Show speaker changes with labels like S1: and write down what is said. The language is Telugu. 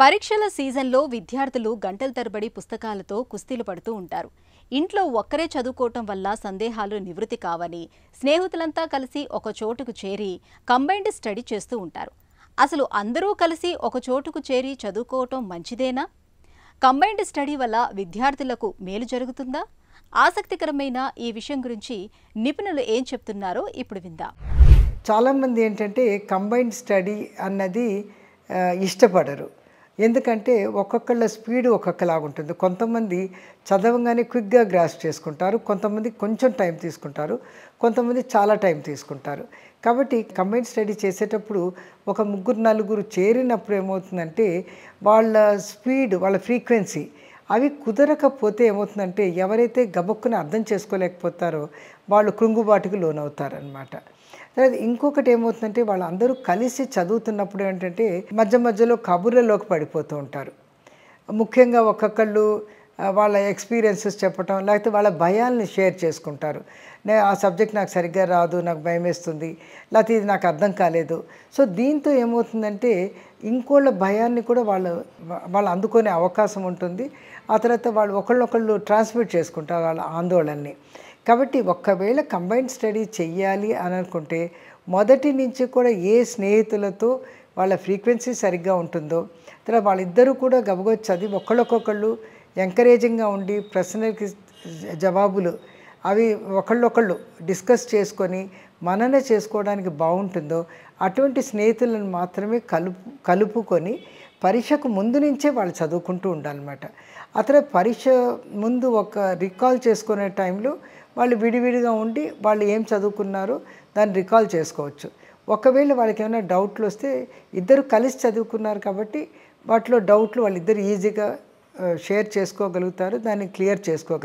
S1: పరీక్షల సీజన్లో విద్యార్థులు గంటల తరబడి పుస్తకాలతో కుస్తీలు పడుతూ ఉంటారు. ఇంట్లో ఒక్కరే చదువుకోవటం వల్ల సందేహాలు నివృత్తి కావని స్నేహితులంతా కలిసి ఒక చోటుకు చేరి కంబైన్డ్ స్టడీ చేస్తూ ఉంటారు. అసలు అందరూ కలిసి ఒక చోటుకు చేరి చదువుకోవటం మంచిదేనా? కంబైన్డ్ స్టడీ వల్ల విద్యార్థులకు మేలు జరుగుతుందా? ఆసక్తికరమైన ఈ విషయం గురించి నిపుణులు ఏం చెప్తున్నారో ఇప్పుడు విందాం.
S2: చాలామంది ఏంటంటే కంబైన్డ్ స్టడీ అన్నది ఇష్టపడరు. ఎందుకంటే ఒక్కొక్కళ్ళ స్పీడ్ ఒక్కొక్కలాగా ఉంటుంది. కొంతమంది చదవగానే క్విక్గా గ్రాస్ప్ చేసుకుంటారు, కొంతమంది కొంచెం టైం తీసుకుంటారు, కొంతమంది చాలా టైం తీసుకుంటారు. కాబట్టి కంబైన్డ్ స్టడీ చేసేటప్పుడు ఒక ముగ్గురు నలుగురు చేరినప్పుడు ఏమవుతుందంటే వాళ్ళ స్పీడ్, వాళ్ళ ఫ్రీక్వెన్సీ అవి కుదరకపోతే ఏమవుతుందంటే ఎవరైతే గబక్కున అర్థం చేసుకోలేకపోతారో వాళ్ళు కృంగుబాటుకు లోనవుతారనమాట. తర్వాత ఇంకొకటి ఏమవుతుందంటే వాళ్ళందరూ కలిసి చదువుతున్నప్పుడు ఏంటంటే మధ్య మధ్యలో కబుర్లలోకి పడిపోతూ ఉంటారు. ముఖ్యంగా ఒక్కొక్కళ్ళు వాళ్ళ ఎక్స్పీరియన్సెస్ చెప్పటం, లేకపోతే వాళ్ళ భయాల్ని షేర్ చేసుకుంటారు. ఆ సబ్జెక్ట్ నాకు సరిగ్గా రాదు, నాకు భయం వేస్తుంది, లేకపోతే ఇది నాకు అర్థం కాలేదు. సో దీంతో ఏమవుతుందంటే ఇంకోళ్ళ భయాన్ని కూడా వాళ్ళు అందుకునే అవకాశం ఉంటుంది. ఆ తర్వాత వాళ్ళు ఒకళ్ళొకళ్ళు ట్రాన్స్మిట్ చేసుకుంటారు వాళ్ళ ఆందోళనని. కాబట్టి ఒక్కవేళ కంబైన్డ్ స్టడీ చెయ్యాలి అని అనుకుంటే మొదటి నుంచి కూడా ఏ స్నేహితులతో వాళ్ళ ఫ్రీక్వెన్సీ సరిగ్గా ఉంటుందో, తర్వాత వాళ్ళిద్దరూ కూడా గబగబా చదివి ఒకళ్ళొకొకళ్ళు ఎంకరేజింగ్గా ఉండి ప్రశ్నలకి జవాబులు అవి ఒకళ్ళొకళ్ళు డిస్కస్ చేసుకొని మనన చేసుకోవడానికి బాగుంటుందో అటువంటి స్నేహితులను మాత్రమే కలుపుకొని పరీక్షకు ముందు నుంచే వాళ్ళు చదువుకుంటూ ఉండాలన్నమాట. ఆ తర్వాత పరీక్ష ముందు ఒక రికాల్ చేసుకునే టైంలో వాళ్ళు విడివిడిగా ఉండి వాళ్ళు ఏం చదువుకున్నారో దాన్ని రికాల్ చేసుకోవచ్చు. ఒకవేళ వాళ్ళకి ఏమైనా డౌట్లు వస్తే ఇద్దరు కలిసి చదువుకున్నారు కాబట్టి వాటిలో డౌట్లు వాళ్ళిద్దరు ఈజీగా షేర్ చేసుకోగలుగుతారు, దాన్ని క్లియర్ చేసుకోగలుగుతారు.